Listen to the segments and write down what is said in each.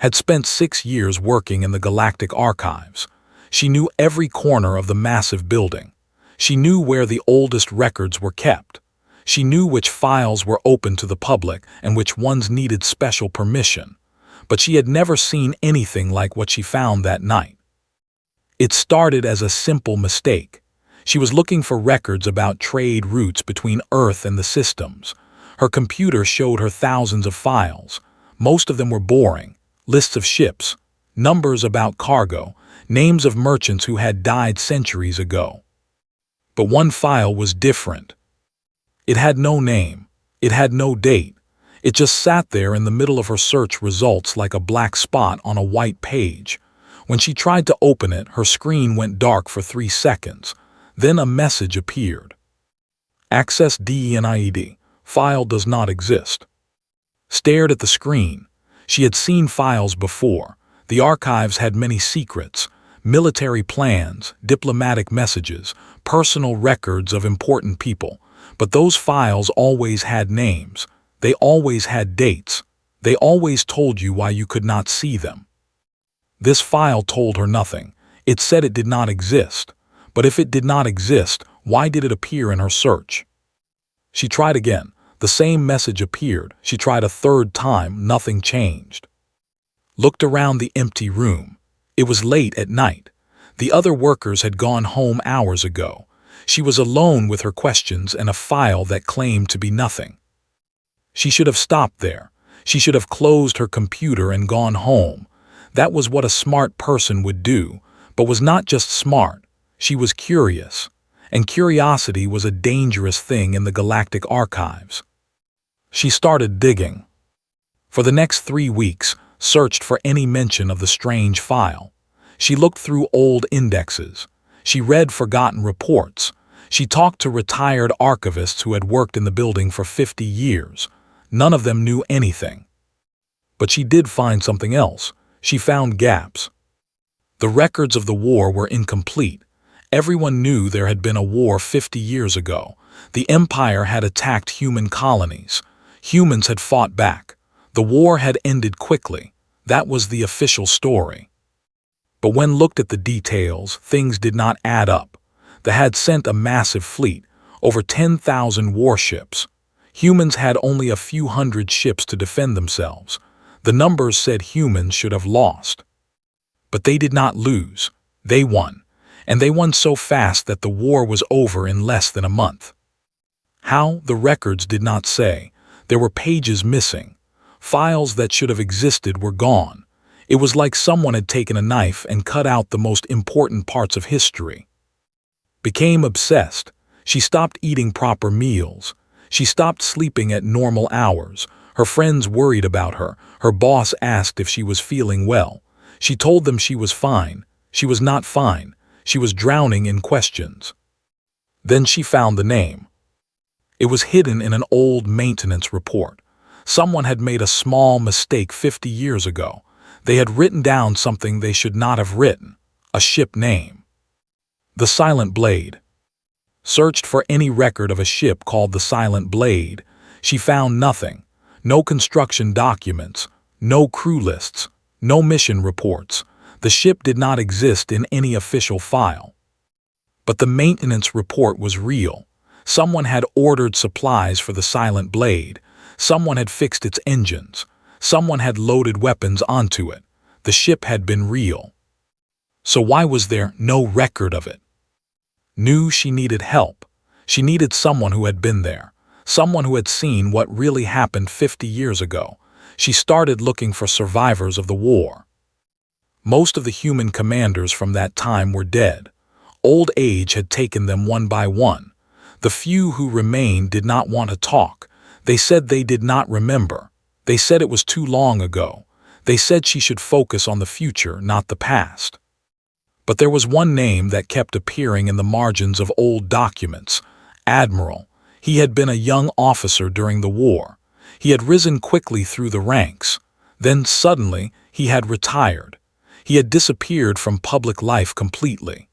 had spent 6 years working in the Galactic Archives. She knew every corner of the massive building. She knew where the oldest records were kept. She knew which files were open to the public and which ones needed special permission. But she had never seen anything like what she found that night. It started as a simple mistake. She was looking for records about trade routes between Earth and the systems. Her computer showed her thousands of files. Most of them were boring. Lists of ships, numbers about cargo, names of merchants who had died centuries ago. But one file was different. It had no name. It had no date. It just sat there in the middle of her search results like a black spot on a white page. When she tried to open it, her screen went dark for 3 seconds. Then a message appeared. Access denied. File does not exist. Stared at the screen. She had seen files before. The archives had many secrets, military plans, diplomatic messages, personal records of important people. But those files always had names. They always had dates. They always told you why you could not see them. This file told her nothing. It said it did not exist. But if it did not exist, why did it appear in her search? She tried again. The same message appeared. She tried a third time. Nothing changed. Looked around the empty room. It was late at night. The other workers had gone home hours ago. She was alone with her questions and a file that claimed to be nothing. She should have stopped there. She should have closed her computer and gone home. That was what a smart person would do, but was not just smart. She was curious. And curiosity was a dangerous thing in the Galactic Archives. She started digging. For the next 3 weeks, searched for any mention of the strange file. She looked through old indexes. She read forgotten reports. She talked to retired archivists who had worked in the building for 50 years. None of them knew anything. But she did find something else. She found gaps. The records of the war were incomplete. Everyone knew there had been a war 50 years ago. The Empire had attacked human colonies. Humans had fought back. The war had ended quickly. That was the official story. But when looked at the details, things did not add up. They had sent a massive fleet, over 10,000 warships. Humans had only a few hundred ships to defend themselves. The numbers said humans should have lost. But they did not lose. They won. And they won so fast that the war was over in less than a month. How? The records did not say. There were pages missing. Files that should have existed were gone. It was like someone had taken a knife and cut out the most important parts of history. Became obsessed. She stopped eating proper meals. She stopped sleeping at normal hours. Her friends worried about her. Her boss asked if she was feeling well. She told them she was fine. She was not fine. She was drowning in questions. Then she found the name. It was hidden in an old maintenance report. Someone had made a small mistake 50 years ago. They had written down something they should not have written, a ship name. The Silent Blade. Searched for any record of a ship called the Silent Blade. She found nothing. No construction documents, no crew lists, no mission reports. The ship did not exist in any official file. But the maintenance report was real. Someone had ordered supplies for the Silent Blade. Someone had fixed its engines. Someone had loaded weapons onto it. The ship had been real. So why was there no record of it? Knew she needed help. She needed someone who had been there. Someone who had seen what really happened 50 years ago. She started looking for survivors of the war. Most of the human commanders from that time were dead. Old age had taken them one by one. The few who remained did not want to talk. They said they did not remember. They said it was too long ago. They said she should focus on the future, not the past. But there was one name that kept appearing in the margins of old documents. Admiral. He had been a young officer during the war. He had risen quickly through the ranks. Then suddenly, he had retired. He had disappeared from public life completely.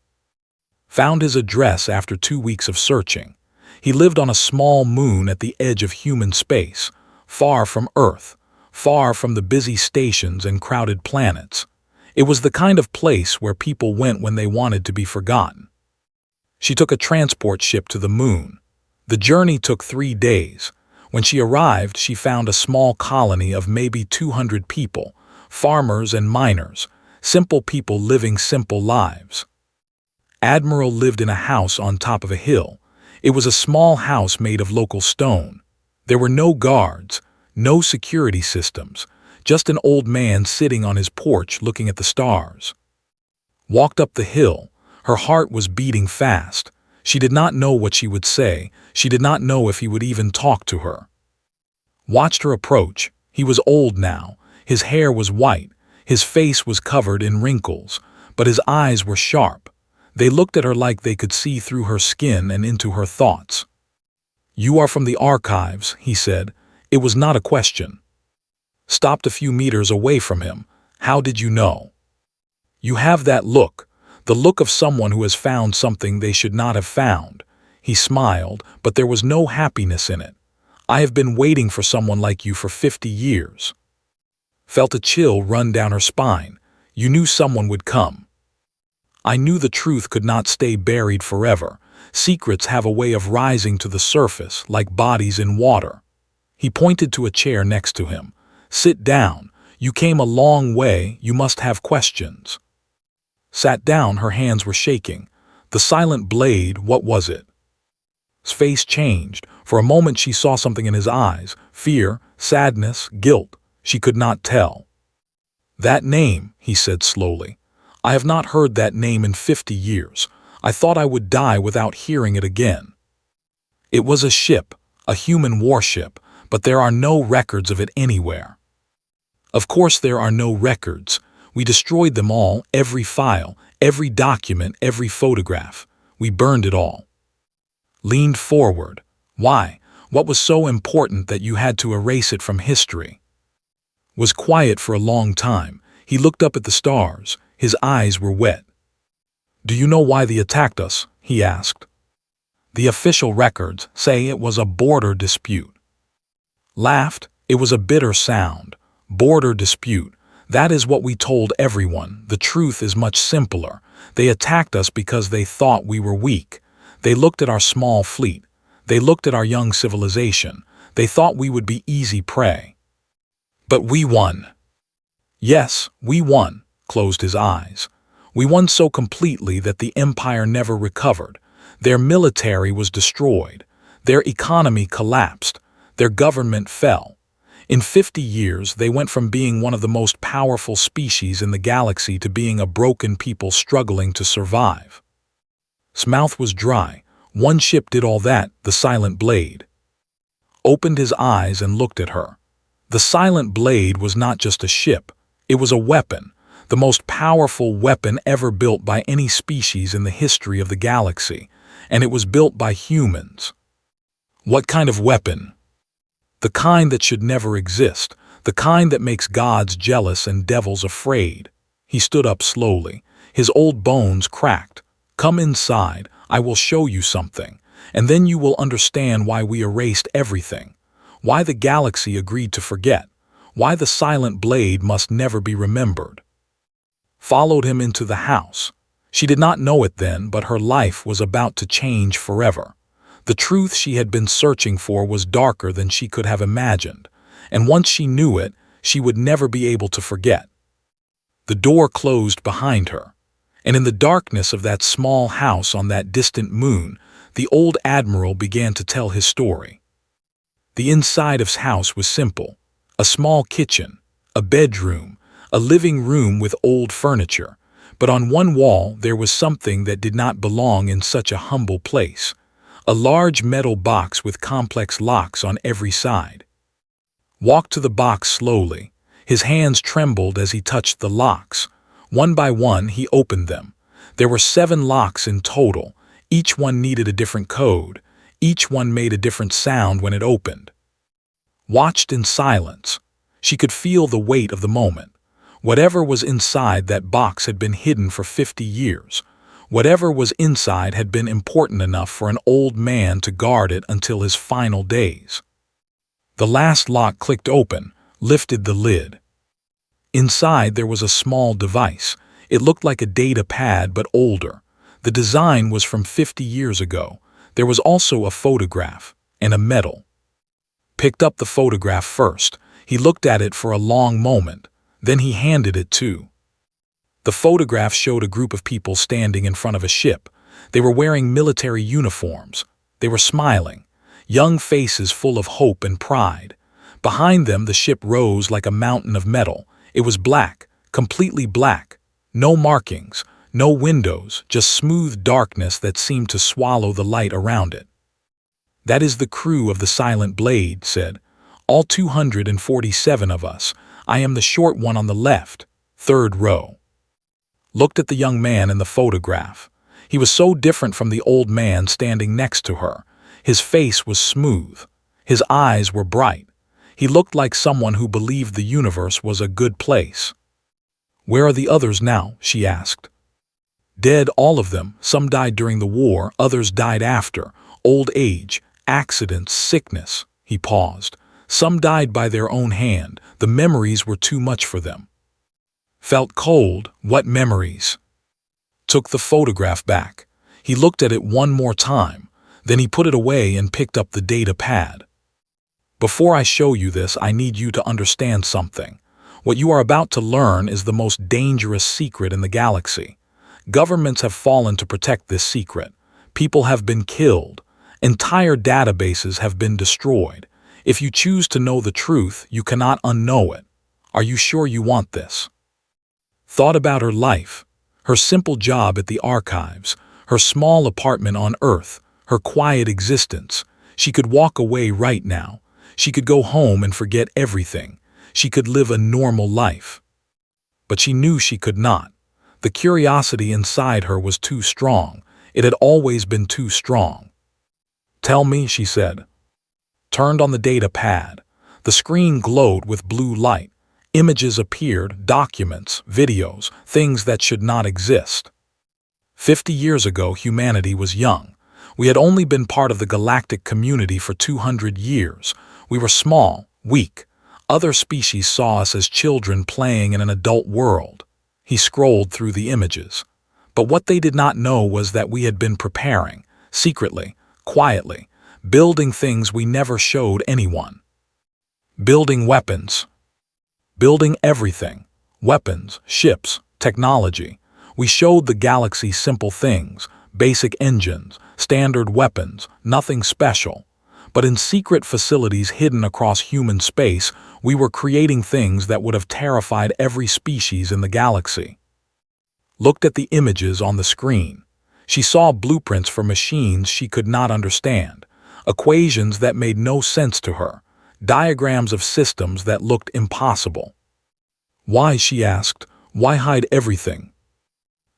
Found his address after 2 weeks of searching. He lived on a small moon at the edge of human space, far from Earth, far from the busy stations and crowded planets. It was the kind of place where people went when they wanted to be forgotten. She took a transport ship to the moon. The journey took 3 days. When she arrived, she found a small colony of maybe 200 people, farmers and miners, simple people living simple lives. Admiral lived in a house on top of a hill. It was a small house made of local stone. There were no guards, no security systems, just an old man sitting on his porch looking at the stars. Walked up the hill. Her heart was beating fast. She did not know what she would say. She did not know if he would even talk to her. Watched her approach. He was old now. His hair was white. His face was covered in wrinkles, but his eyes were sharp. They looked at her like they could see through her skin and into her thoughts. "You are from the archives," he said. It was not a question. Stopped a few meters away from him. "How did you know?" "You have that look, the look of someone who has found something they should not have found." He smiled, but there was no happiness in it. "I have been waiting for someone like you for 50 years. Felt a chill run down her spine. "You knew someone would come." "I knew the truth could not stay buried forever. Secrets have a way of rising to the surface, like bodies in water." He pointed to a chair next to him. "Sit down. You came a long way. You must have questions." Sat down, her hands were shaking. "The silent blade, what was it?" His face changed. For a moment she saw something in his eyes. Fear, sadness, guilt. She could not tell. "That name," he said slowly. "I have not heard that name in 50 years. I thought I would die without hearing it again." "It was a ship, a human warship, but there are no records of it anywhere." "Of course there are no records. We destroyed them all, every file, every document, every photograph. We burned it all." Leaned forward. "Why? What was so important that you had to erase it from history?" Was quiet for a long time. He looked up at the stars. His eyes were wet. "Do you know why they attacked us?" he asked. "The official records say it was a border dispute." Laughed. It was a bitter sound. "Border dispute. That is what we told everyone. The truth is much simpler. They attacked us because they thought we were weak. They looked at our small fleet. They looked at our young civilization. They thought we would be easy prey. But we won." "Yes, we won," closed his eyes. "We won so completely that the empire never recovered. Their military was destroyed. Their economy collapsed. Their government fell. In 50 years, they went from being one of the most powerful species in the galaxy to being a broken people struggling to survive." His mouth was dry. "One ship did all that, the Silent Blade." Opened his eyes and looked at her. The Silent Blade was not just a ship. It was a weapon, the most powerful weapon ever built by any species in the history of the galaxy, and it was built by humans. "What kind of weapon?" "The kind that should never exist, the kind that makes gods jealous and devils afraid." He stood up slowly. His old bones cracked. "Come inside, I will show you something, and then you will understand why we erased everything, why the galaxy agreed to forget, why the Silent Blade must never be remembered." Followed him into the house. She did not know it then, but her life was about to change forever. The truth she had been searching for was darker than she could have imagined, and once she knew it, she would never be able to forget. The door closed behind her, and in the darkness of that small house on that distant moon, the old admiral began to tell his story. The inside of his house was simple: a small kitchen, a bedroom, a living room with old furniture, but on one wall there was something that did not belong in such a humble place: a large metal box with complex locks on every side. Walked to the box slowly. His hands trembled as he touched the locks. One by one he opened them. There were 7 locks in total. Each one needed a different code. Each one made a different sound when it opened. Watched in silence. She could feel the weight of the moment. Whatever was inside that box had been hidden for 50 years. Whatever was inside had been important enough for an old man to guard it until his final days. The last lock clicked open. lifted the lid. Inside there was a small device. It looked like a data pad but older. The design was from 50 years ago. There was also a photograph and a medal. Picked up the photograph first. He looked at it for a long moment. Then he handed it to. The photograph showed a group of people standing in front of a ship. They were wearing military uniforms. They were smiling, young faces full of hope and pride. Behind them the ship rose like a mountain of metal. It was black, completely black. No markings, no windows, just smooth darkness that seemed to swallow the light around it. "That is the crew of the Silent Blade," said. "All 247 of us. I am the short one on the left, third row." Looked at the young man in the photograph. He was so different from the old man standing next to her. His face was smooth. His eyes were bright. He looked like someone who believed the universe was a good place. "Where are the others now?" she asked. "Dead, all of them. Some died during the war, others died after. Old age, accidents, sickness." He paused. "Some died by their own hand. The memories were too much for them." Felt cold. What memories? Took the photograph back. He looked at it one more time. Then he put it away and picked up the data pad. "Before I show you this, I need you to understand something. What you are about to learn is the most dangerous secret in the galaxy. Governments have fallen to protect this secret. People have been killed. Entire databases have been destroyed. If you choose to know the truth, you cannot unknow it. Are you sure you want this?" Thought about her life, her simple job at the archives, her small apartment on Earth, her quiet existence. She could walk away right now. She could go home and forget everything. She could live a normal life. But she knew she could not. The curiosity inside her was too strong. It had always been too strong. "Tell me," she said. Turned on the data pad. The screen glowed with blue light. Images appeared, documents, videos, things that should not exist. 50 years ago, humanity was young. We had only been part of the galactic community for 200 years. We were small, weak. Other species saw us as children playing in an adult world. He scrolled through the images. But what they did not know was that we had been preparing, secretly, quietly, building things we never showed anyone. Building weapons. Building everything. Weapons, ships, technology. We showed the galaxy simple things, basic engines, standard weapons, nothing special. But in secret facilities hidden across human space, we were creating things that would have terrified every species in the galaxy. Looked at the images on the screen. She saw blueprints for machines she could not understand, equations that made no sense to her, diagrams of systems that looked impossible. "Why?" she asked. "Why hide everything?"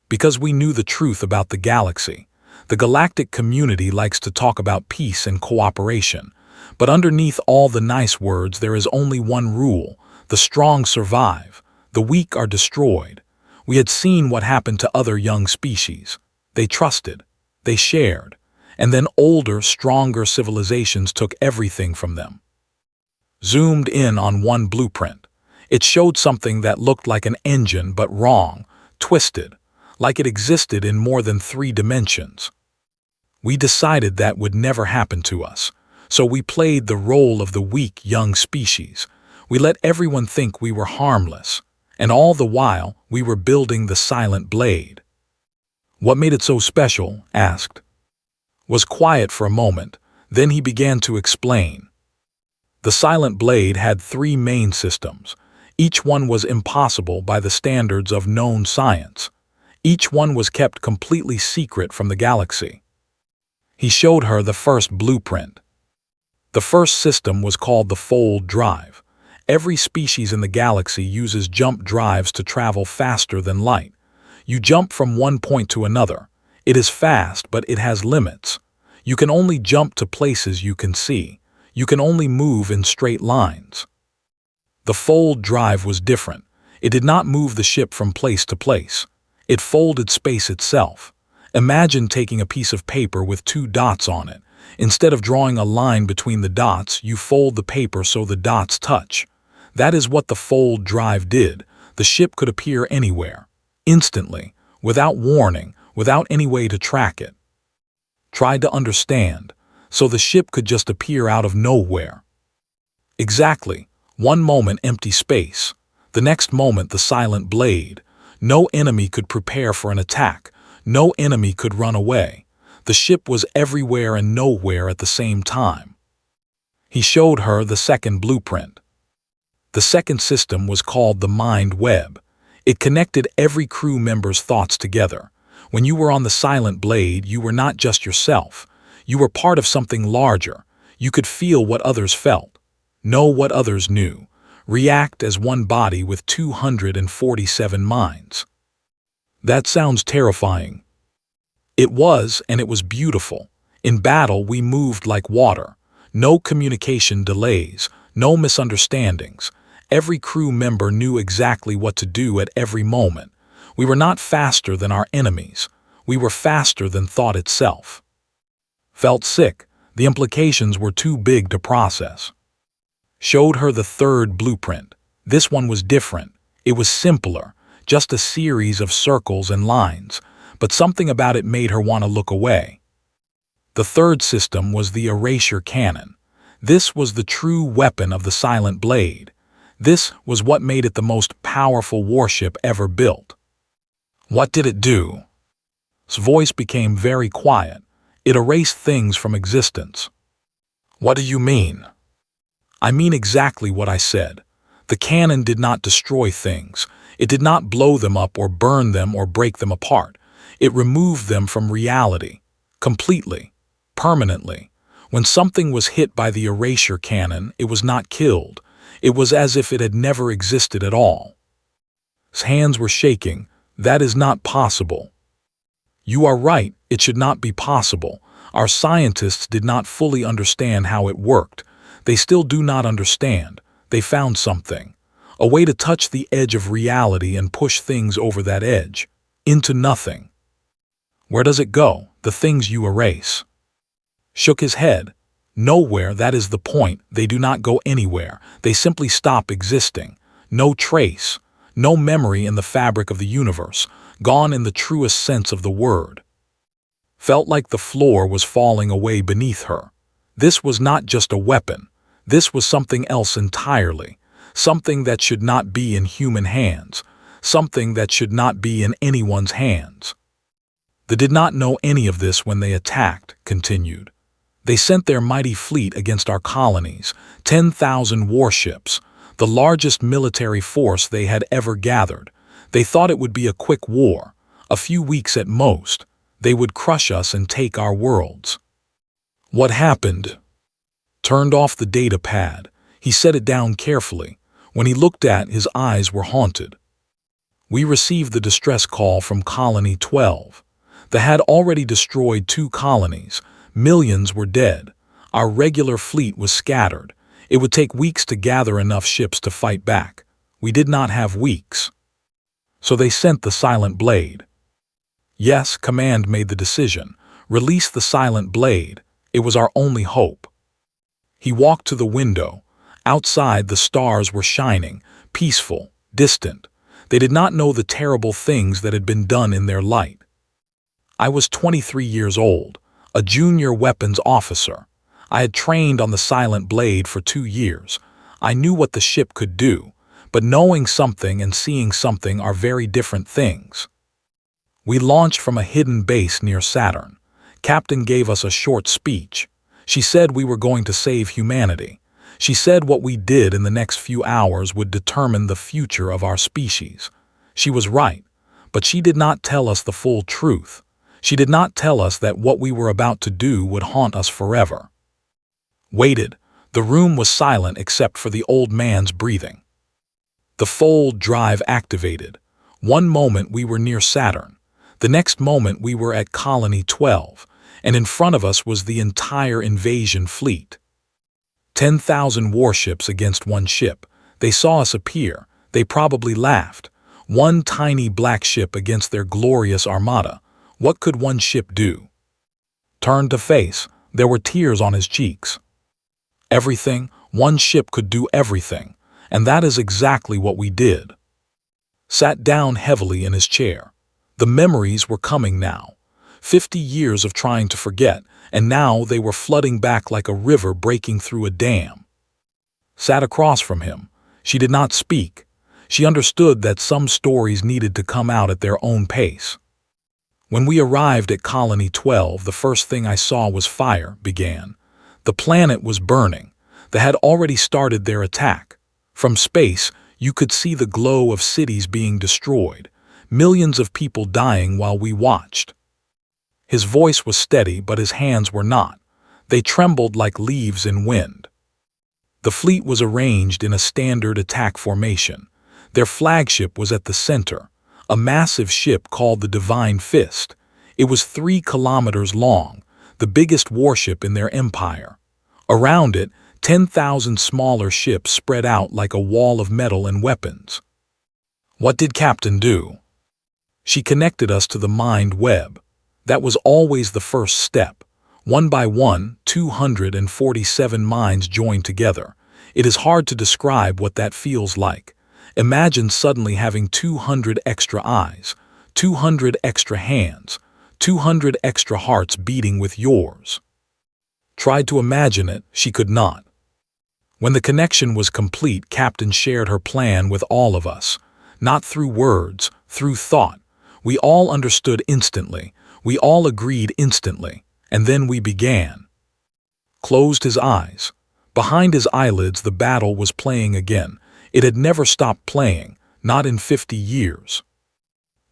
"Because we knew the truth about the galaxy. The galactic community likes to talk about peace and cooperation. But underneath all the nice words there is only one rule: the strong survive, the weak are destroyed. We had seen what happened to other young species. They trusted, they shared, and then older, stronger civilizations took everything from them." Zoomed in on one blueprint. It showed something that looked like an engine but wrong, twisted, like it existed in more than 3 dimensions. We decided that would never happen to us, so we played the role of the weak young species. We let everyone think we were harmless, and all the while we were building the Silent Blade. "What made it so special?" asked. Was quiet for a moment, then he began to explain. The Silent Blade had 3 main systems. Each one was impossible by the standards of known science. Each one was kept completely secret from the galaxy. He showed her the first blueprint. The first system was called the Fold Drive. Every species in the galaxy uses jump drives to travel faster than light. You jump from one point to another. It is fast, but it has limits. You can only jump to places you can see. You can only move in straight lines. The Fold Drive was different. It did not move the ship from place to place. It folded space itself. Imagine taking a piece of paper with 2 dots on it. Instead of drawing a line between the dots, you fold the paper so the dots touch. That is what the fold drive did. The ship could appear anywhere, instantly, without warning, without any way to track it. Tried to understand, so the ship could just appear out of nowhere. Exactly. One moment empty space, the next moment the silent blade. No enemy could prepare for an attack, no enemy could run away. The ship was everywhere and nowhere at the same time. He showed her the second blueprint. The second system was called the Mind Web. It connected every crew member's thoughts together. When you were on the silent blade, you were not just yourself. You were part of something larger. You could feel what others felt, know what others knew, react as one body with 247 minds. That sounds terrifying. It was, and it was beautiful. In battle, we moved like water. No communication delays, no misunderstandings. Every crew member knew exactly what to do at every moment. We were not faster than our enemies. We were faster than thought itself. Felt sick. The implications were too big to process. Showed her the third blueprint. This one was different. It was simpler, just a series of circles and lines, but something about it made her want to look away. The third system was the erasure cannon. This was the true weapon of the silent blade. This was what made it the most powerful warship ever built. What did it do? His voice became very quiet. It erased things from existence. What do you mean? I mean exactly what I said. The cannon did not destroy things. It did not blow them up or burn them or break them apart. It removed them from reality, completely, permanently. When something was hit by the erasure cannon, it was not killed. It was as if it had never existed at all. His hands were shaking. That is not possible. You are right, it should not be possible. Our scientists did not fully understand how it worked. They still do not understand. They found something. A way to touch the edge of reality and push things over that edge, into nothing. Where does it go, the things you erase? Shook his head. Nowhere, that is the point. They do not go anywhere. They simply stop existing. No trace, no memory in the fabric of the universe, gone in the truest sense of the word. Felt like the floor was falling away beneath her. This was not just a weapon. This was something else entirely. Something that should not be in human hands. Something that should not be in anyone's hands. They did not know any of this when they attacked, continued. They sent their mighty fleet against our colonies, 10,000 warships, the largest military force they had ever gathered. They thought it would be a quick war, a few weeks at most. They would crush us and take our worlds. What happened? Turned off the data pad. He set it down carefully. When he looked at, his eyes were haunted. We received the distress call from Colony 12. They had already destroyed 2 colonies. Millions were dead. Our regular fleet was scattered. It would take weeks to gather enough ships to fight back. We did not have weeks. So they sent the Silent Blade. Yes, Command made the decision. Release the Silent Blade. It was our only hope. He walked to the window. Outside, the stars were shining, peaceful, distant. They did not know the terrible things that had been done in their light. I was 23 years old, a junior weapons officer. I had trained on the Silent Blade for 2 years. I knew what the ship could do, but knowing something and seeing something are very different things. We launched from a hidden base near Saturn. Captain gave us a short speech. She said we were going to save humanity. She said what we did in the next few hours would determine the future of our species. She was right, but she did not tell us the full truth. She did not tell us that what we were about to do would haunt us forever. Waited. The room was silent except for the old man's breathing. The fold drive activated. One moment we were near Saturn. The next moment we were at Colony 12, and in front of us was the entire invasion fleet. 10,000 warships against one ship. They saw us appear. They probably laughed. One tiny black ship against their glorious armada. What could one ship do? Turned to face. There were tears on his cheeks. Everything, one ship could do everything. And that is exactly what we did. Sat down heavily in his chair. The memories were coming now. 50 years of trying to forget, and now they were flooding back like a river breaking through a dam. Sat across from him. She did not speak. She understood that some stories needed to come out at their own pace. When we arrived at Colony 12, the first thing I saw was fire began. The planet was burning. They had already started their attack. From space, you could see the glow of cities being destroyed, millions of people dying while we watched. His voice was steady, but his hands were not. They trembled like leaves in wind. The fleet was arranged in a standard attack formation. Their flagship was at the center, a massive ship called the Divine Fist. It was 3 kilometers long, the biggest warship in their empire. Around it, 10,000 smaller ships spread out like a wall of metal and weapons. What did Captain do? She connected us to the mind web. That was always the first step. One by one, 247 minds joined together. It is hard to describe what that feels like. Imagine suddenly having 200 extra eyes, 200 extra hands, 200 extra hearts beating with yours. Tried to imagine it, she could not. When the connection was complete, Captain shared her plan with all of us. Not through words, through thought. We all understood instantly. We all agreed instantly. And then we began. Closed his eyes. Behind his eyelids, the battle was playing again. It had never stopped playing, not in 50 years.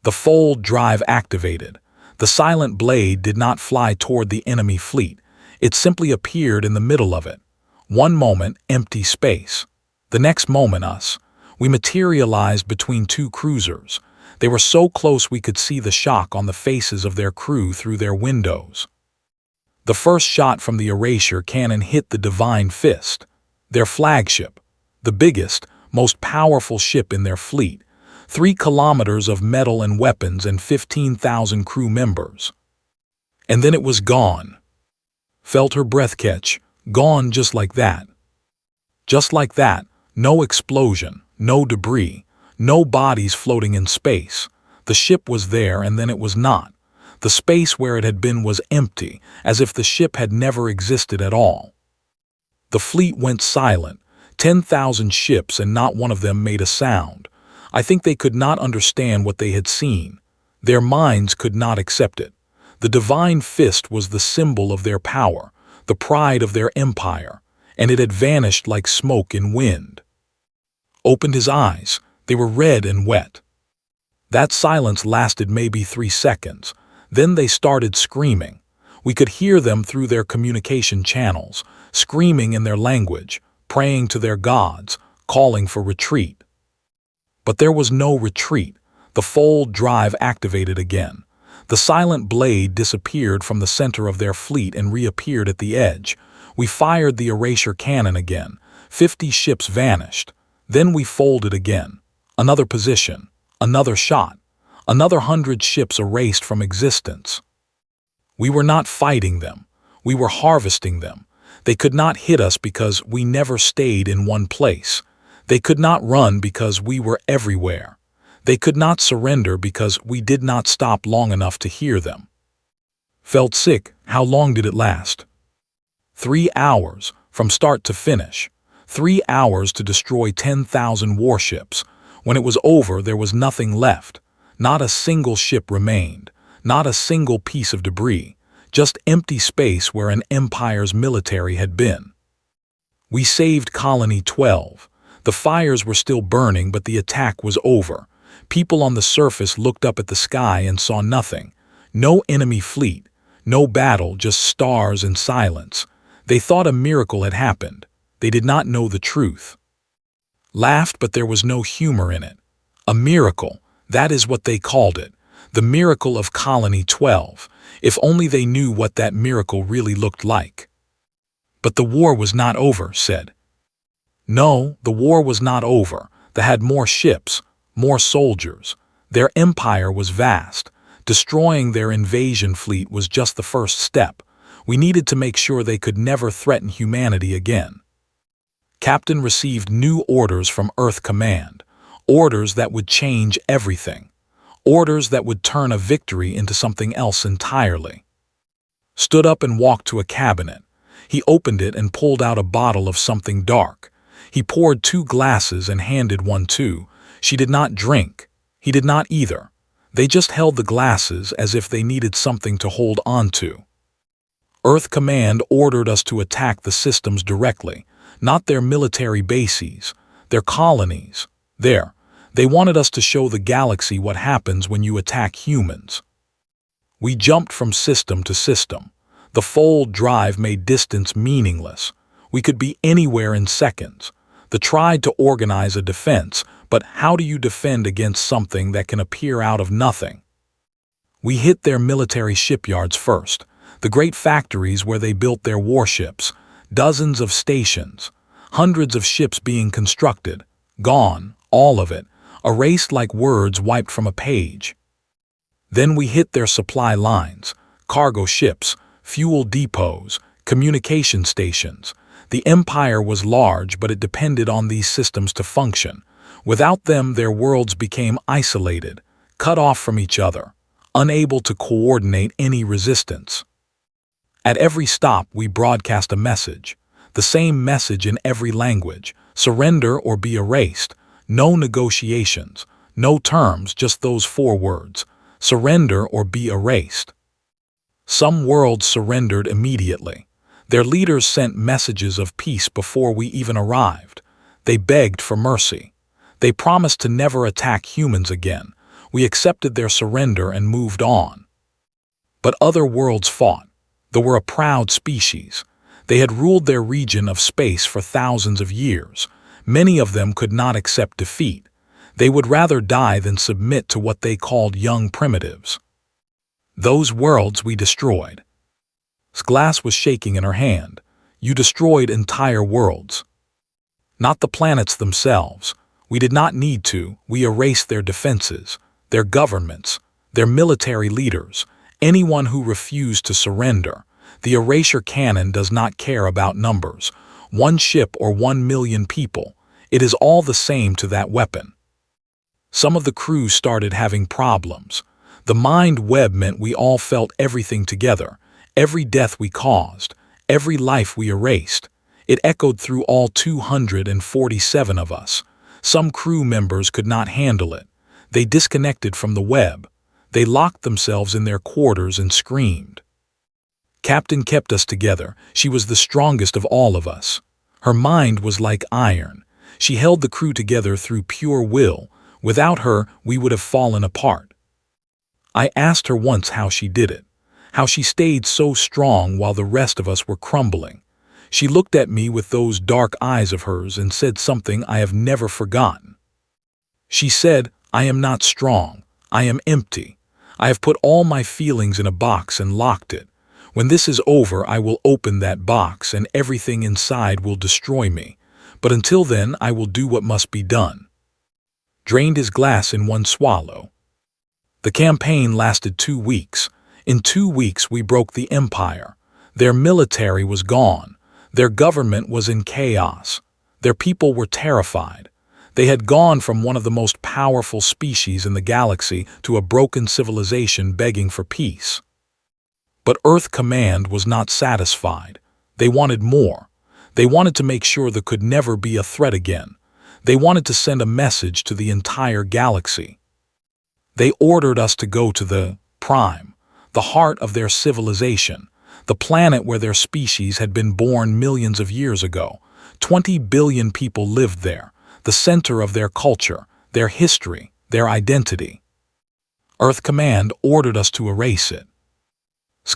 The fold drive activated. The silent blade did not fly toward the enemy fleet. It simply appeared in the middle of it. One moment, empty space. The next moment, us. We materialized between 2 cruisers. They were so close we could see the shock on the faces of their crew through their windows. The first shot from the erasure cannon hit the Divine Fist, their flagship, the biggest, most powerful ship in their fleet, 3 kilometers of metal and weapons and 15,000 crew members. And then it was gone. Felt her breath catch, gone just like that. Just like that, no explosion, no debris, no bodies floating in space. The ship was there and then it was not. The space where it had been was empty, as if the ship had never existed at all. The fleet went silent, 10,000 ships, and not one of them made a sound. I think they could not understand what they had seen. Their minds could not accept it. The Divine Fist was the symbol of their power, the pride of their empire, and it had vanished like smoke in wind. Opened his eyes. They were red and wet. That silence lasted maybe 3 seconds. Then they started screaming. We could hear them through their communication channels, screaming in their language, praying to their gods, calling for retreat. But there was no retreat. The fold drive activated again. The silent blade disappeared from the center of their fleet and reappeared at the edge. We fired the erasure cannon again. 50 ships vanished. Then we folded again. Another position. Another shot. Another 100 ships erased from existence. We were not fighting them. We were harvesting them. They could not hit us because we never stayed in one place. They could not run because we were everywhere. They could not surrender because we did not stop long enough to hear them. Felt sick. How long did it last? 3 hours, from start to finish. 3 hours to destroy 10,000 warships. When it was over, there was nothing left. Not a single ship remained. Not a single piece of debris. Just empty space where an empire's military had been. We saved Colony 12. The fires were still burning, but the attack was over. People on the surface looked up at the sky and saw nothing. No enemy fleet. No battle, just stars and silence. They thought a miracle had happened. They did not know the truth. Laughed, but there was no humor in it. A miracle, that is what they called it. The miracle of Colony 12. If only they knew what that miracle really looked like. But the war was not over, said. No, the war was not over. They had more ships, more soldiers. Their empire was vast. Destroying their invasion fleet was just the first step. We needed to make sure they could never threaten humanity again. Captain received new orders from Earth Command, orders that would change everything, orders that would turn a victory into something else entirely. Stood up and walked to a cabinet. He opened it and pulled out a bottle of something dark. He poured 2 glasses and handed one to. She did not drink. He did not either. They just held the glasses as if they needed something to hold on to. Earth Command ordered us to attack the systems directly, not their military bases, their colonies. They wanted us to show the galaxy what happens when you attack humans. We jumped from system to system. The fold drive made distance meaningless. We could be anywhere in seconds. They tried to organize a defense, but how do you defend against something that can appear out of nothing? We hit their military shipyards first, the great factories where they built their warships, dozens of stations, hundreds of ships being constructed, gone, all of it, erased like words wiped from a page. Then we hit their supply lines, cargo ships, fuel depots, communication stations. The empire was large, but it depended on these systems to function. Without them, their worlds became isolated, cut off from each other, unable to coordinate any resistance. At every stop, we broadcast a message, the same message in every language: surrender or be erased. No negotiations, no terms, just those 4 words: surrender or be erased. Some worlds surrendered immediately. Their leaders sent messages of peace before we even arrived. They begged for mercy. They promised to never attack humans again. We accepted their surrender and moved on. But other worlds fought. They were a proud species. They had ruled their region of space for thousands of years. Many of them could not accept defeat. They would rather die than submit to what they called young primitives. Those worlds we destroyed. Glass was shaking in her hand. You destroyed entire worlds. Not the planets themselves. We did not need to. We erased their defenses, their governments, their military leaders, anyone who refused to surrender. The erasure cannon does not care about numbers. 1 ship or 1 million people. It is all the same to that weapon. Some of the crew started having problems. The mind web meant we all felt everything together, every death we caused, every life we erased. It echoed through all 247 of us. Some crew members could not handle it. They disconnected from the web. They locked themselves in their quarters and screamed. Captain kept us together. She was the strongest of all of us. Her mind was like iron. She held the crew together through pure will. Without her, we would have fallen apart. I asked her once how she did it, how she stayed so strong while the rest of us were crumbling. She looked at me with those dark eyes of hers and said something I have never forgotten. She said, "I am not strong. I am empty. I have put all my feelings in a box and locked it. When this is over, I will open that box and everything inside will destroy me. But until then, I will do what must be done." Drained his glass in one swallow. The campaign lasted 2 weeks. In 2 weeks, we broke the empire. Their military was gone. Their government was in chaos. Their people were terrified. They had gone from one of the most powerful species in the galaxy to a broken civilization begging for peace. But Earth Command was not satisfied. They wanted more. They wanted to make sure there could never be a threat again. They wanted to send a message to the entire galaxy. They ordered us to go to the Prime, the heart of their civilization, the planet where their species had been born millions of years ago. 20 billion people lived there, the center of their culture, their history, their identity. Earth Command ordered us to erase it.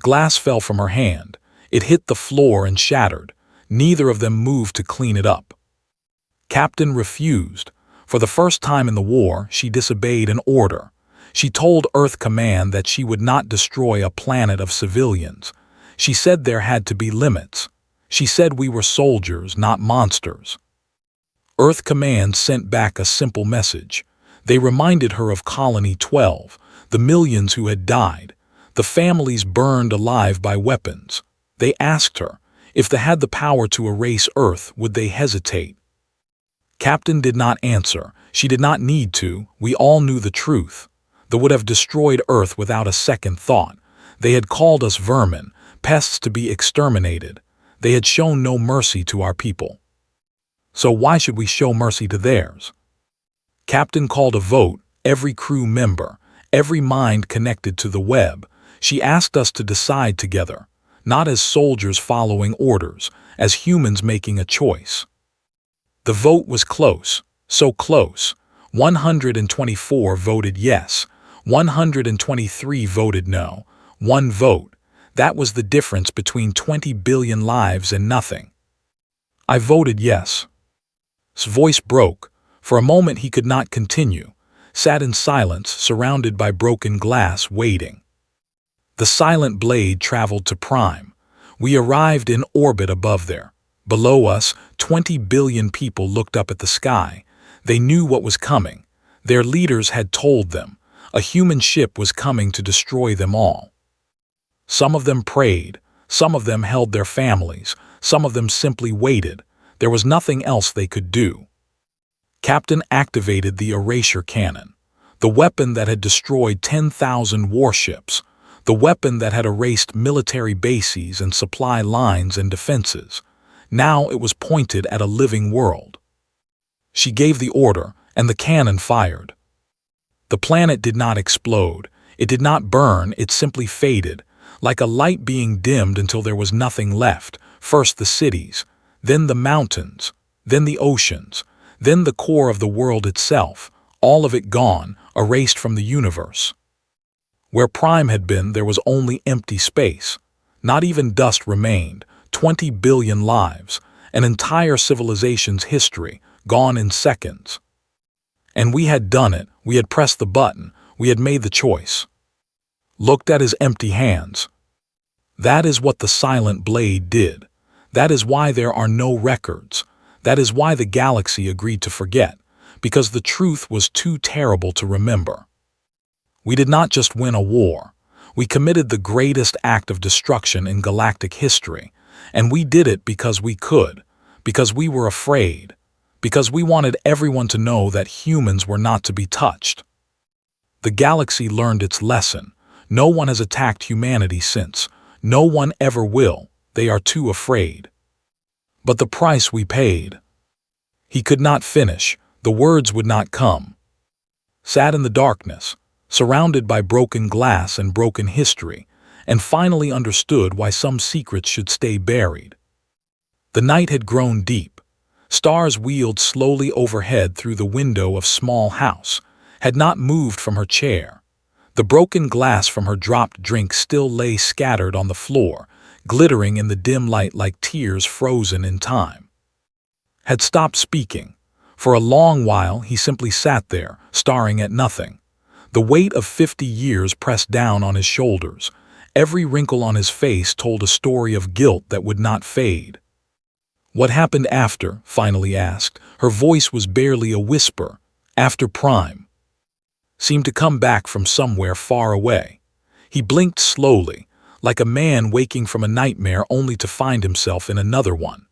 Glass fell from her hand. It hit the floor and shattered. Neither of them moved to clean it up. Captain refused. For the first time in the war, she disobeyed an order. She told Earth Command that she would not destroy a planet of civilians. She said there had to be limits. She said we were soldiers, not monsters. Earth Command sent back a simple message. They reminded her of Colony 12, the millions who had died, the families burned alive by weapons. They asked her, If they had the power to erase Earth, would they hesitate? Captain did not answer. She did not need to. We all knew the truth. They would have destroyed Earth without a second thought. They had called us vermin, pests to be exterminated. They had shown no mercy to our people. So why should we show mercy to theirs? Captain called a vote, every crew member, every mind connected to the web. She asked us to decide together, not as soldiers following orders, as humans making a choice. The vote was close, so close. 124 voted yes, 123 voted no. One vote. That was the difference between 20 billion lives and nothing. I voted yes. His voice broke. For a moment he could not continue, sat in silence, surrounded by broken glass, waiting. The silent blade traveled to Prime. We arrived in orbit above there. Below us, 20 billion people looked up at the sky. They knew what was coming. Their leaders had told them. A human ship was coming to destroy them all. Some of them prayed. Some of them held their families. Some of them simply waited. There was nothing else they could do. Captain activated the erasure cannon, the weapon that had destroyed 10,000 warships, the weapon that had erased military bases and supply lines and defenses. Now it was pointed at a living world. She gave the order, and the cannon fired. The planet did not explode. It did not burn. It simply faded, like a light being dimmed until there was nothing left. First the cities, then the mountains, then the oceans, then the core of the world itself, all of it gone, erased from the universe. Where Prime had been, there was only empty space. Not even dust remained. 20 billion lives, an entire civilization's history, gone in seconds. And we had done it. We had pressed the button. We had made the choice. Looked at his empty hands. That is what the silent blade did. That is why there are no records. That is why the galaxy agreed to forget, because the truth was too terrible to remember. We did not just win a war. We committed the greatest act of destruction in galactic history, and we did it because we could, because we were afraid, because we wanted everyone to know that humans were not to be touched. The galaxy learned its lesson. No one has attacked humanity since. No one ever will. They are too afraid. But the price we paid. He could not finish. The words would not come. Sat in the darkness, surrounded by broken glass and broken history, and finally understood why some secrets should stay buried. The night had grown deep. Stars wheeled slowly overhead through the window of small house, had not moved from her chair. The broken glass from her dropped drink still lay scattered on the floor, glittering in the dim light like tears frozen in time. Had stopped speaking. For a long while he simply sat there, staring at nothing. The weight of 50 years pressed down on his shoulders. Every wrinkle on his face told a story of guilt that would not fade. What happened after? Finally asked. Her voice was barely a whisper. After Prime seemed to come back from somewhere far away. He blinked slowly, like a man waking from a nightmare only to find himself in another one.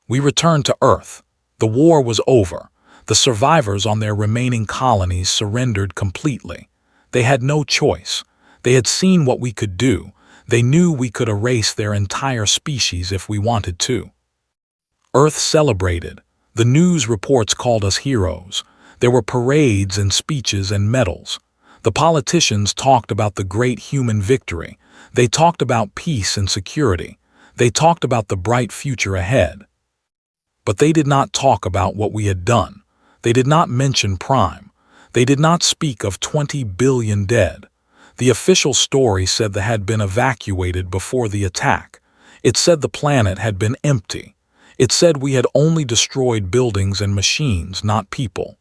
We returned to Earth. The war was over. The survivors on their remaining colonies surrendered completely. They had no choice. They had seen what we could do. They knew we could erase their entire species if we wanted to. Earth celebrated. The news reports called us heroes. There were parades and speeches and medals. The politicians talked about the great human victory. They talked about peace and security. They talked about the bright future ahead. But they did not talk about what we had done. They did not mention Prime. They did not speak of 20 billion dead. The official story said they had been evacuated before the attack. It said the planet had been empty. It said we had only destroyed buildings and machines, not people.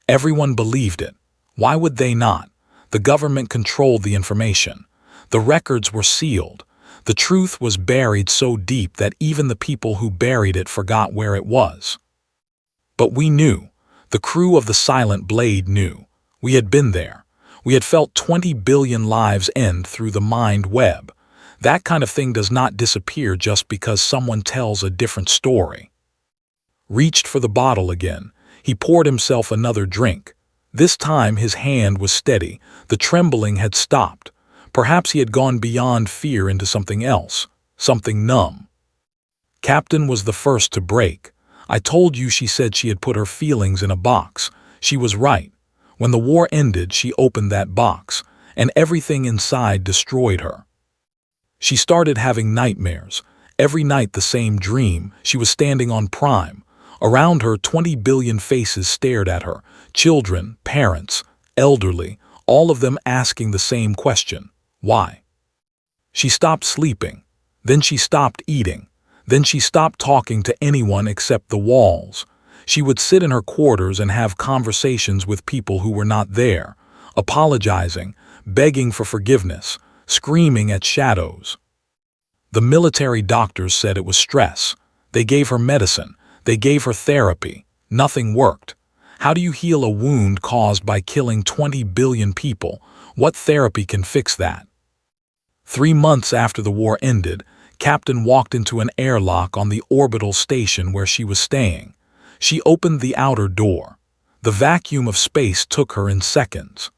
Everyone believed it. Why would they not? The government controlled the information. The records were sealed. The truth was buried so deep that even the people who buried it forgot where it was. But we knew. The crew of the Silent Blade knew. We had been there. We had felt 20 billion lives end through the mind web. That kind of thing does not disappear just because someone tells a different story. Reached for the bottle again. He poured himself another drink. This time his hand was steady. The trembling had stopped. Perhaps he had gone beyond fear into something else, something numb. Captain was the first to break. I told you she said she had put her feelings in a box. She was right. When the war ended, she opened that box, and everything inside destroyed her. She started having nightmares. Every night the same dream. She was standing on Prime. Around her, 20 billion faces stared at her. Children, parents, elderly, all of them asking the same question. Why? She stopped sleeping. Then she stopped eating. Then she stopped talking to anyone except the walls. She would sit in her quarters and have conversations with people who were not there, apologizing, begging for forgiveness, screaming at shadows. The military doctors said it was stress. They gave her medicine. They gave her therapy. Nothing worked. How do you heal a wound caused by killing 20 billion people? What therapy can fix that? 3 months after the war ended, Captain walked into an airlock on the orbital station where she was staying. She opened the outer door. The vacuum of space took her in seconds.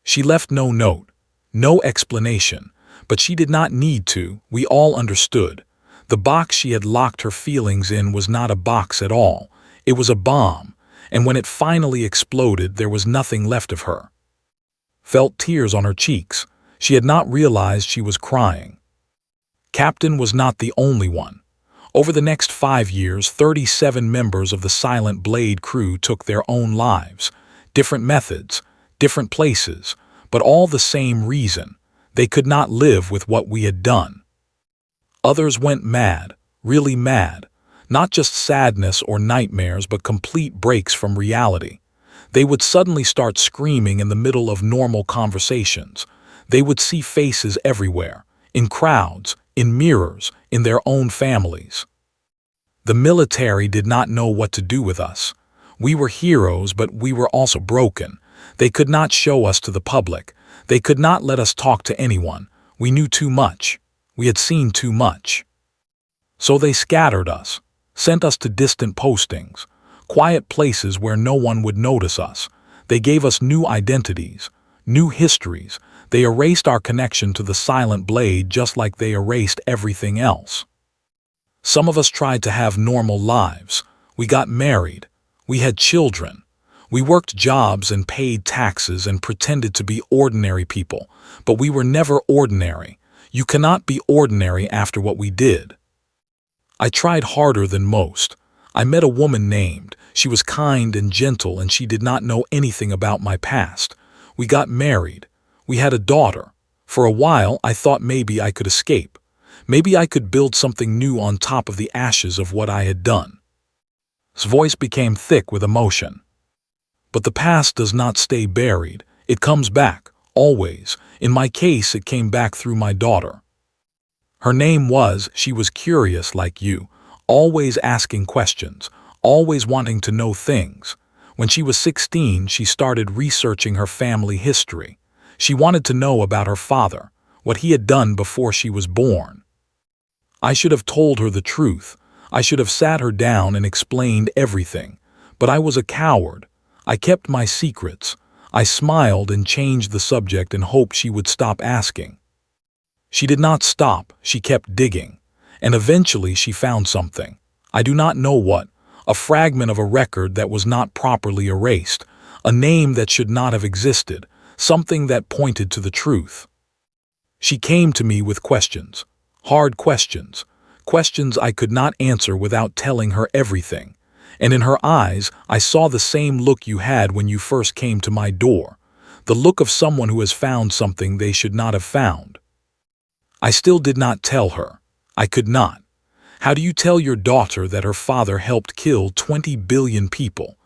She left no note, no explanation, but she did not need to. We all understood. The box she had locked her feelings in was not a box at all. It was a bomb, and when it finally exploded, there was nothing left of her. Felt tears on her cheeks. She had not realized she was crying. Captain was not the only one. Over the next 5 years, 37 members of the Silent Blade crew took their own lives. Different methods, different places, but all the same reason. They could not live with what we had done. Others went mad, really mad. Not just sadness or nightmares, but complete breaks from reality. They would suddenly start screaming in the middle of normal conversations. They would see faces everywhere, in crowds, in mirrors, in their own families. The military did not know what to do with us. We were heroes, but we were also broken. They could not show us to the public. They could not let us talk to anyone. We knew too much. We had seen too much. So they scattered us, sent us to distant postings, quiet places where no one would notice us. They gave us new identities, new histories. They erased our connection to the Silent Blade just like they erased everything else. Some of us tried to have normal lives. We got married. We had children. We worked jobs and paid taxes and pretended to be ordinary people, but we were never ordinary. You cannot be ordinary after what we did. I tried harder than most. I met a woman named. She was kind and gentle, and she did not know anything about my past. We got married. We had a daughter. For a while, I thought maybe I could escape. Maybe I could build something new on top of the ashes of what I had done. His voice became thick with emotion. But the past does not stay buried. It comes back, always. In my case, it came back through my daughter. Her name was, she was curious like you, always asking questions, always wanting to know things. When she was 16, she started researching her family history. She wanted to know about her father, what he had done before she was born. I should have told her the truth. I should have sat her down and explained everything. But I was a coward. I kept my secrets. I smiled and changed the subject in hope she would stop asking. She did not stop. She kept digging. And eventually she found something. I do not know what. A fragment of a record that was not properly erased. A name that should not have existed. Something that pointed to the truth. She came to me with questions. Hard questions. Questions I could not answer without telling her everything. And in her eyes, I saw the same look you had when you first came to my door. The look of someone who has found something they should not have found. I still did not tell her. I could not. How do you tell your daughter that her father helped kill 20 billion people?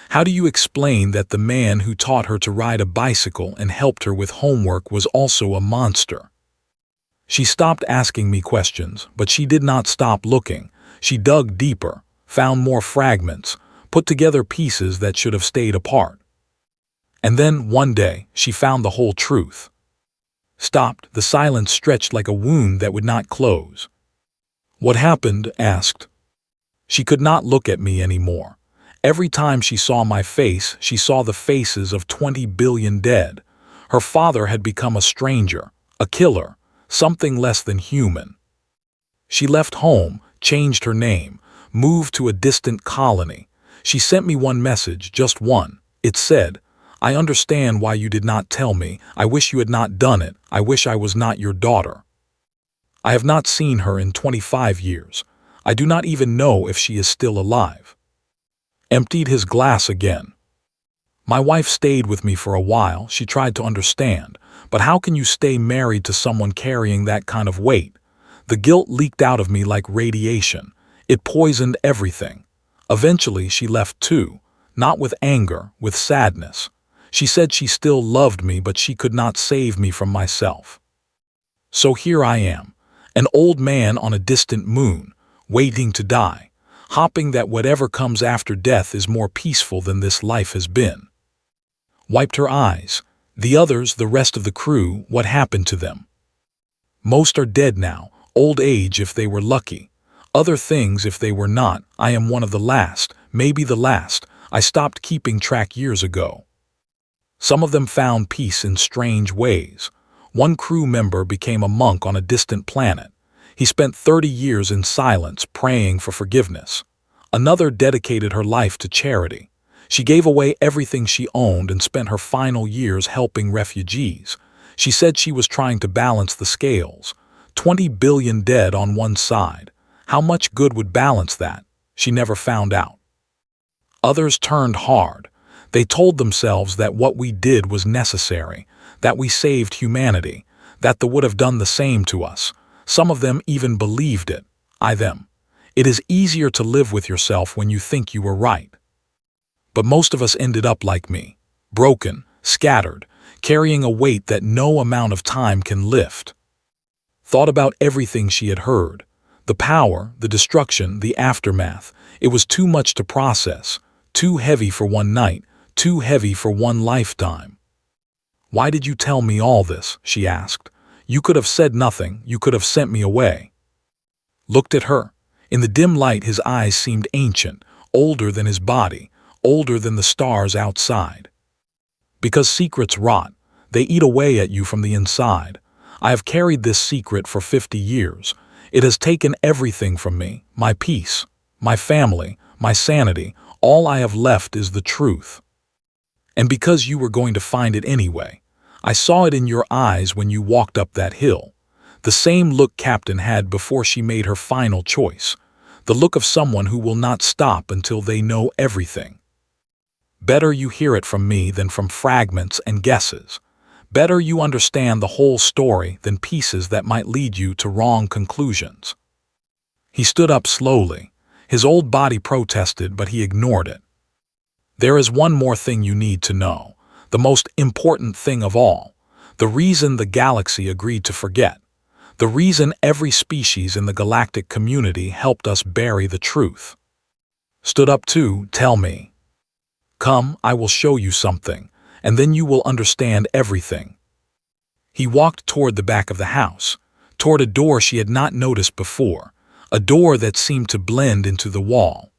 How do you explain that the man who taught her to ride a bicycle and helped her with homework was also a monster? She stopped asking me questions, but she did not stop looking. She dug deeper, found more fragments, put together pieces that should have stayed apart. And then, one day, she found the whole truth. Stopped, the silence stretched like a wound that would not close. "What happened?" asked. She could not look at me anymore. Every time she saw my face, she saw the faces of 20 billion dead. Her father had become a stranger, a killer, something less than human. She left home, changed her name, moved to a distant colony. She sent me one message, just one. It said, "I understand why you did not tell me. I wish you had not done it. I wish I was not your daughter." I have not seen her in 25 years. I do not even know if she is still alive. Emptied his glass again. My wife stayed with me for a while. She tried to understand. But how can you stay married to someone carrying that kind of weight? The guilt leaked out of me like radiation. It poisoned everything. Eventually, she left too. Not with anger, with sadness. She said she still loved me, but she could not save me from myself. So here I am, an old man on a distant moon, waiting to die, hoping that whatever comes after death is more peaceful than this life has been. Wiped her eyes. The others, the rest of the crew, what happened to them? Most are dead now, old age if they were lucky. Other things if they were not. I am one of the last, maybe the last. I stopped keeping track years ago. Some of them found peace in strange ways. One crew member became a monk on a distant planet. He spent 30 years in silence, praying for forgiveness. Another dedicated her life to charity. She gave away everything she owned and spent her final years helping refugees. She said she was trying to balance the scales. 20 billion dead on one side. How much good would balance that? She never found out. Others turned hard. They told themselves that what we did was necessary, that we saved humanity, that they would have done the same to us. Some of them even believed it. Them. It is easier to live with yourself when you think you were right. But most of us ended up like me, broken, scattered, carrying a weight that no amount of time can lift. Thought about everything she had heard. The power, the destruction, the aftermath. It was too much to process, too heavy for one night, too heavy for one lifetime. "Why did you tell me all this?" she asked. "You could have said nothing, you could have sent me away." Looked at her. In the dim light his eyes seemed ancient, older than his body, older than the stars outside. "Because secrets rot. They eat away at you from the inside. I have carried this secret for 50 years. It has taken everything from me, my peace, my family, my sanity. All I have left is the truth. And because you were going to find it anyway. I saw it in your eyes when you walked up that hill. The same look Captain had before she made her final choice. The look of someone who will not stop until they know everything. Better you hear it from me than from fragments and guesses. Better you understand the whole story than pieces that might lead you to wrong conclusions." He stood up slowly. His old body protested, but he ignored it. "There is one more thing you need to know. The most important thing of all. The reason the galaxy agreed to forget. The reason every species in the galactic community helped us bury the truth." Stood up too. "Tell me. Come, I will show you something, and then you will understand everything." He walked toward the back of the house, toward a door she had not noticed before, a door that seemed to blend into the wall.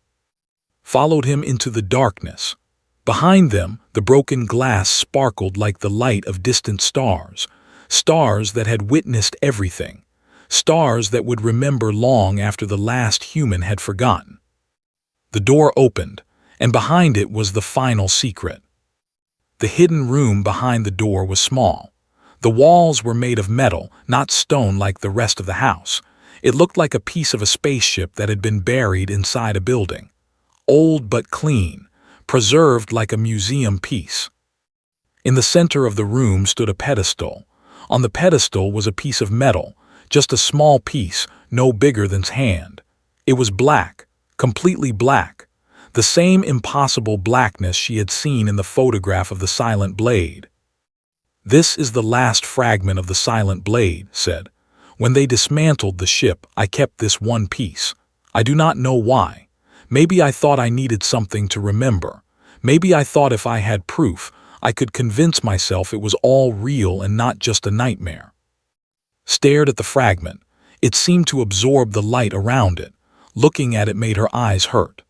Followed him into the darkness. Behind them, the broken glass sparkled like the light of distant stars, stars that had witnessed everything, stars that would remember long after the last human had forgotten. The door opened, and behind it was the final secret. The hidden room behind the door was small. The walls were made of metal, not stone like the rest of the house. It looked like a piece of a spaceship that had been buried inside a building. Old but clean, preserved like a museum piece. In the center of the room stood a pedestal. On the pedestal was a piece of metal, just a small piece, no bigger than his hand. It was black, completely black. The same impossible blackness she had seen in the photograph of the silent blade. "This is the last fragment of the silent blade," said. "When they dismantled the ship, I kept this one piece. I do not know why. Maybe I thought I needed something to remember. Maybe I thought if I had proof, I could convince myself it was all real and not just a nightmare. Stared at the fragment. It seemed to absorb the light around it. Looking at it made her eyes hurt.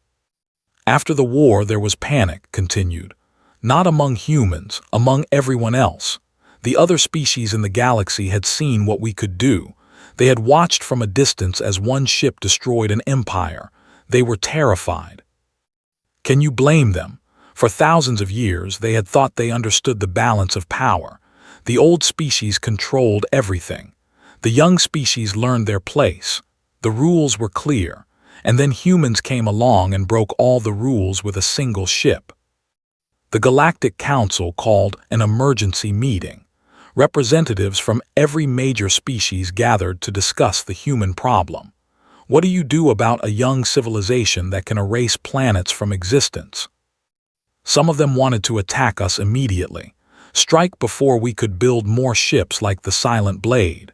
After the war, there was panic, continued. Not among humans, among everyone else. The other species in the galaxy had seen what we could do. They had watched from a distance as one ship destroyed an empire. They were terrified. Can you blame them? For thousands of years, they had thought they understood the balance of power. The old species controlled everything. The young species learned their place. The rules were clear. And then humans came along and broke all the rules with a single ship. The Galactic Council called an emergency meeting. Representatives from every major species gathered to discuss the human problem. What do you do about a young civilization that can erase planets from existence? Some of them wanted to attack us immediately, strike before we could build more ships like the Silent Blade.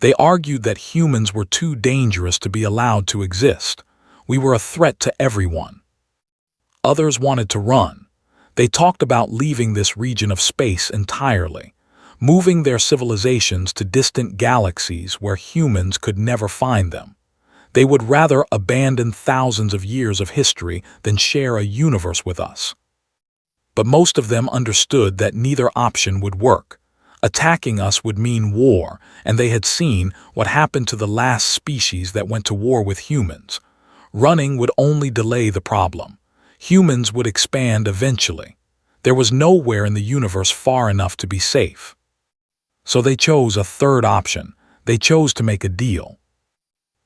They argued that humans were too dangerous to be allowed to exist. We were a threat to everyone. Others wanted to run. They talked about leaving this region of space entirely, moving their civilizations to distant galaxies where humans could never find them. They would rather abandon thousands of years of history than share a universe with us. But most of them understood that neither option would work. Attacking us would mean war, and they had seen what happened to the last species that went to war with humans. Running would only delay the problem. Humans would expand eventually. There was nowhere in the universe far enough to be safe. So they chose a third option. They chose to make a deal.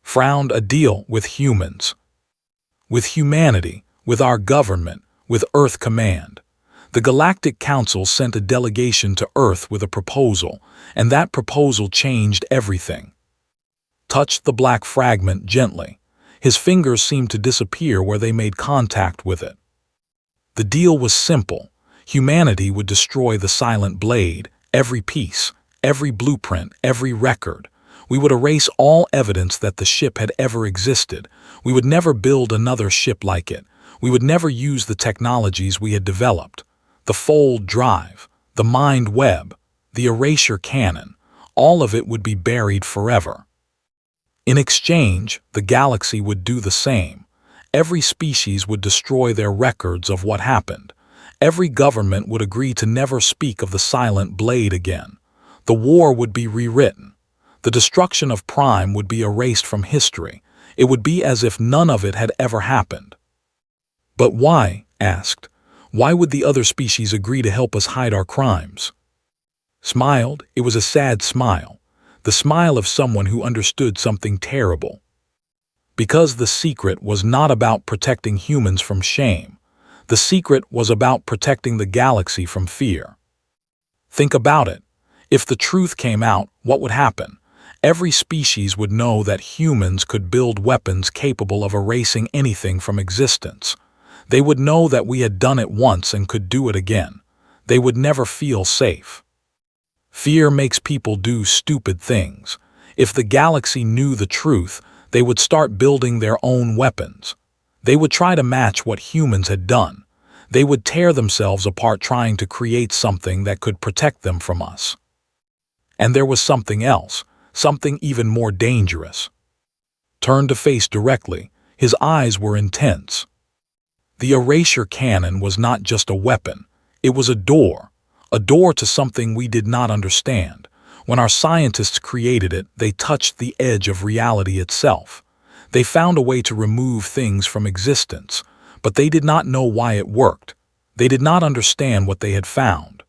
Frowned a deal with humans. With humanity, with our government, with Earth Command. The Galactic Council sent a delegation to Earth with a proposal, and that proposal changed everything. Touched the black fragment gently. His fingers seemed to disappear where they made contact with it. The deal was simple. Humanity would destroy the Silent Blade, every piece, every blueprint, every record. We would erase all evidence that the ship had ever existed. We would never build another ship like it. We would never use the technologies we had developed. The fold drive, the mind web, the erasure cannon, all of it would be buried forever. In exchange, the galaxy would do the same. Every species would destroy their records of what happened. Every government would agree to never speak of the Silent Blade again. The war would be rewritten. The destruction of Prime would be erased from history. It would be as if none of it had ever happened. But why? Asked. Why would the other species agree to help us hide our crimes? Smiled. It was a sad smile. The smile of someone who understood something terrible. Because the secret was not about protecting humans from shame. The secret was about protecting the galaxy from fear. Think about it. If the truth came out, what would happen? Every species would know that humans could build weapons capable of erasing anything from existence. They would know that we had done it once and could do it again. They would never feel safe. Fear makes people do stupid things. If the galaxy knew the truth, they would start building their own weapons. They would try to match what humans had done. They would tear themselves apart trying to create something that could protect them from us. And there was something else, something even more dangerous. Turned to face directly, his eyes were intense. The erasure cannon was not just a weapon, it was a door to something we did not understand. When our scientists created it, they touched the edge of reality itself. They found a way to remove things from existence, but they did not know why it worked. They did not understand what they had found.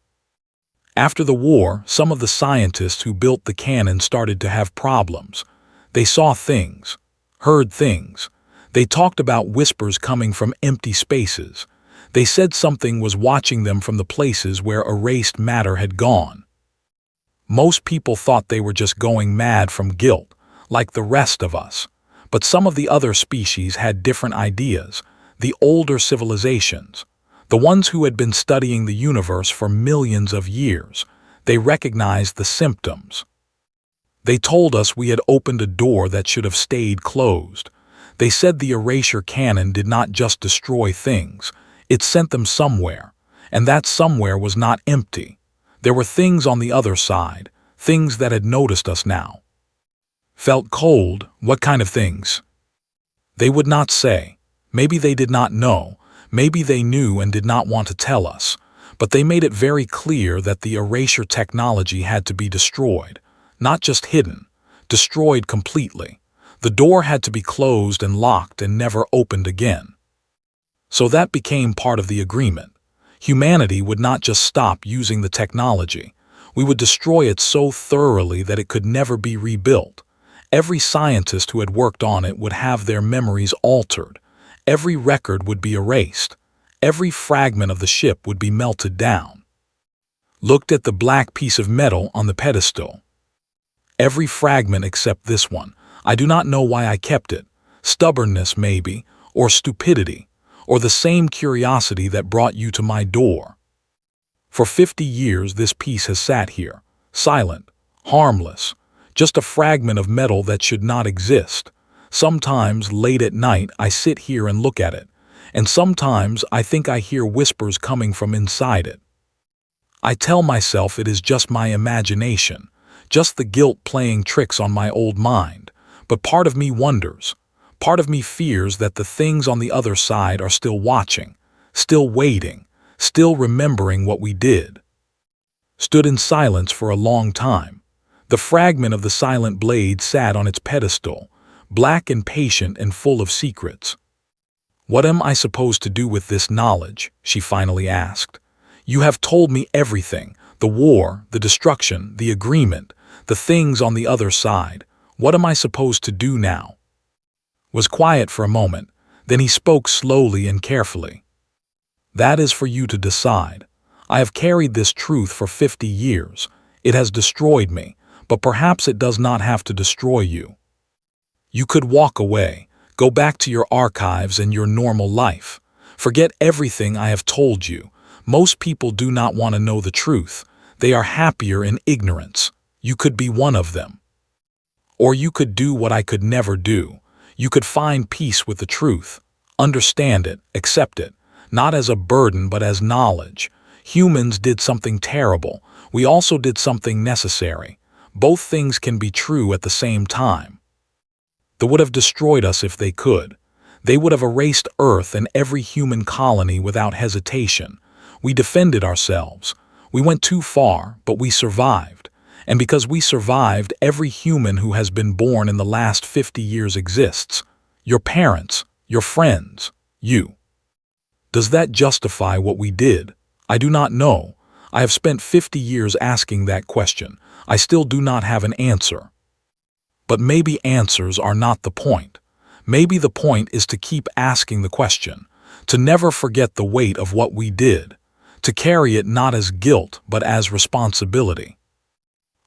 After the war, some of the scientists who built the cannon started to have problems. They saw things, heard things. They talked about whispers coming from empty spaces. They said something was watching them from the places where erased matter had gone. Most people thought they were just going mad from guilt, like the rest of us. But some of the other species had different ideas, the older civilizations, the ones who had been studying the universe for millions of years. They recognized the symptoms. They told us we had opened a door that should have stayed closed. They said the erasure cannon did not just destroy things, it sent them somewhere, And that somewhere was not empty. There were things on the other side, things that had noticed us now. Felt cold, what kind of things? They would not say. Maybe they did not know, maybe they knew and did not want to tell us, but they made it very clear that the erasure technology had to be destroyed, not just hidden, destroyed completely. The door had to be closed and locked and never opened again. So that became part of the agreement. Humanity would not just stop using the technology. We would destroy it so thoroughly that it could never be rebuilt. Every scientist who had worked on it would have their memories altered. Every record would be erased. Every fragment of the ship would be melted down. Looked at the black piece of metal on the pedestal. Every fragment except this one. I do not know why I kept it. Stubbornness, maybe, or stupidity, or the same curiosity that brought you to my door. For 50 years this piece has sat here, silent, harmless, just a fragment of metal that should not exist. Sometimes, late at night, I sit here and look at it, and sometimes I think I hear whispers coming from inside it. I tell myself it is just my imagination, just the guilt playing tricks on my old mind, but part of me wonders. Part of me fears that the things on the other side are still watching, still waiting, still remembering what we did. Stood in silence for a long time. The fragment of the silent blade sat on its pedestal, black and patient and full of secrets. "What am I supposed to do with this knowledge?" she finally asked. "You have told me everything, the war, the destruction, the agreement, the things on the other side. What am I supposed to do now?" Was quiet for a moment, then he spoke slowly and carefully. "That is for you to decide. I have carried this truth for 50 years. It has destroyed me, but perhaps it does not have to destroy you. You could walk away, go back to your archives and your normal life. Forget everything I have told you. Most people do not want to know the truth. They are happier in ignorance. You could be one of them. Or you could do what I could never do. You could find peace with the truth, understand it, accept it, not as a burden but as knowledge. Humans did something terrible. We also did something necessary. Both things can be true at the same time. They would have destroyed us if they could. They would have erased Earth and every human colony without hesitation. We defended ourselves. We went too far, but we survived. And because we survived, every human who has been born in the last 50 years exists. Your parents, your friends, you. Does that justify what we did? I do not know. I have spent 50 years asking that question. I still do not have an answer. But maybe answers are not the point. Maybe the point is to keep asking the question, to never forget the weight of what we did, to carry it not as guilt but as responsibility.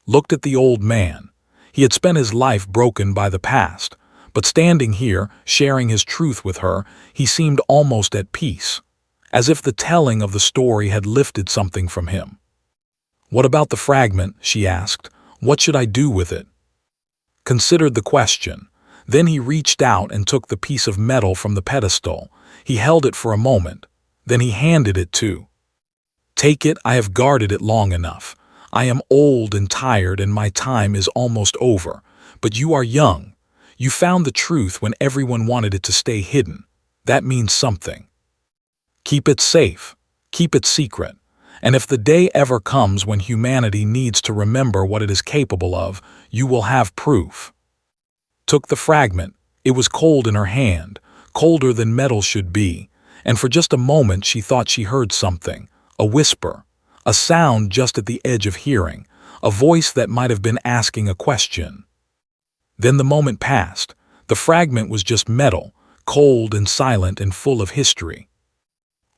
Looked at the old man. He had spent his life broken by the past, but standing here, sharing his truth with her, he seemed almost at peace, as if the telling of the story had lifted something from him. "What about the fragment?" she asked. "What should I do with it?" Considered the question. Then he reached out and took the piece of metal from the pedestal. He held it for a moment. Then he handed it to. "Take it, I have guarded it long enough. I am old and tired and my time is almost over. But you are young. You found the truth when everyone wanted it to stay hidden. That means something. Keep it safe. Keep it secret. And if the day ever comes when humanity needs to remember what it is capable of, you will have proof." Took the fragment. It was cold in her hand, colder than metal should be, and for just a moment she thought she heard something, a whisper, a sound just at the edge of hearing, a voice that might have been asking a question. Then the moment passed. The fragment was just metal, cold and silent and full of history.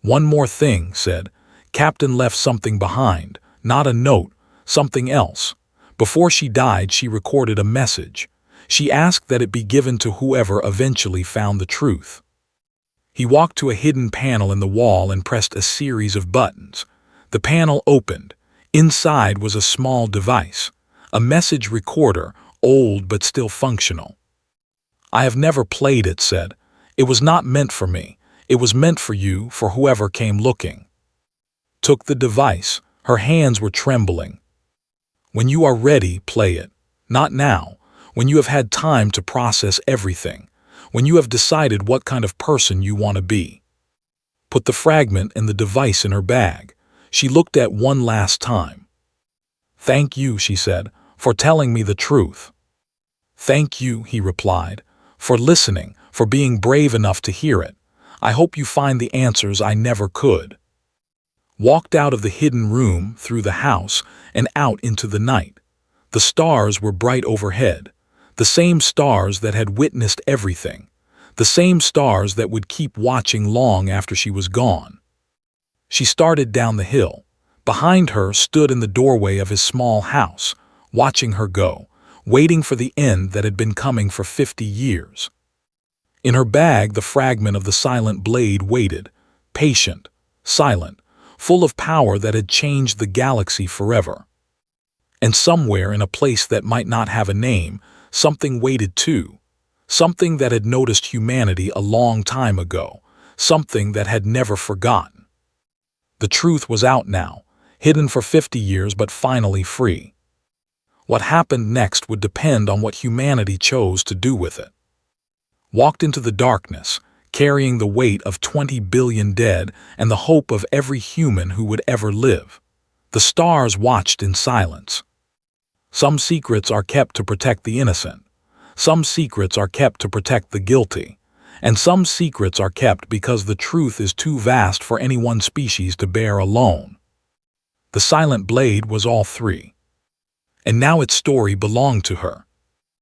"One more thing," said. "Captain left something behind, not a note, something else. Before she died, she recorded a message. She asked that it be given to whoever eventually found the truth." He walked to a hidden panel in the wall and pressed a series of buttons. The panel opened. Inside was a small device, a message recorder, old but still functional. "I have never played it," said. "It was not meant for me. It was meant for you, for whoever came looking." took the device. Her hands were trembling. When you are ready, play it. Not now, when you have had time to process everything, when you have decided what kind of person you want to be. Put the fragment and the device in her bag. She looked at one last time. "Thank you," she said, "for telling me the truth." "Thank you," he replied, "for listening, for being brave enough to hear it. I hope you find the answers I never could." Walked out of the hidden room, through the house, and out into the night. The stars were bright overhead, the same stars that had witnessed everything, the same stars that would keep watching long after she was gone. She started down the hill. Behind her stood in the doorway of his small house, watching her go, waiting for the end that had been coming for 50 years. In her bag, the fragment of the silent blade waited, patient, silent, full of power that had changed the galaxy forever. And somewhere in a place that might not have a name, something waited too. Something that had noticed humanity a long time ago, something that had never forgotten. The truth was out now, hidden for 50 years but finally free. What happened next would depend on what humanity chose to do with it. Walked into the darkness, carrying the weight of 20 billion dead and the hope of every human who would ever live. The stars watched in silence. Some secrets are kept to protect the innocent. Some secrets are kept to protect the guilty. And some secrets are kept because the truth is too vast for any one species to bear alone. The silent blade was all three. And now its story belonged to her.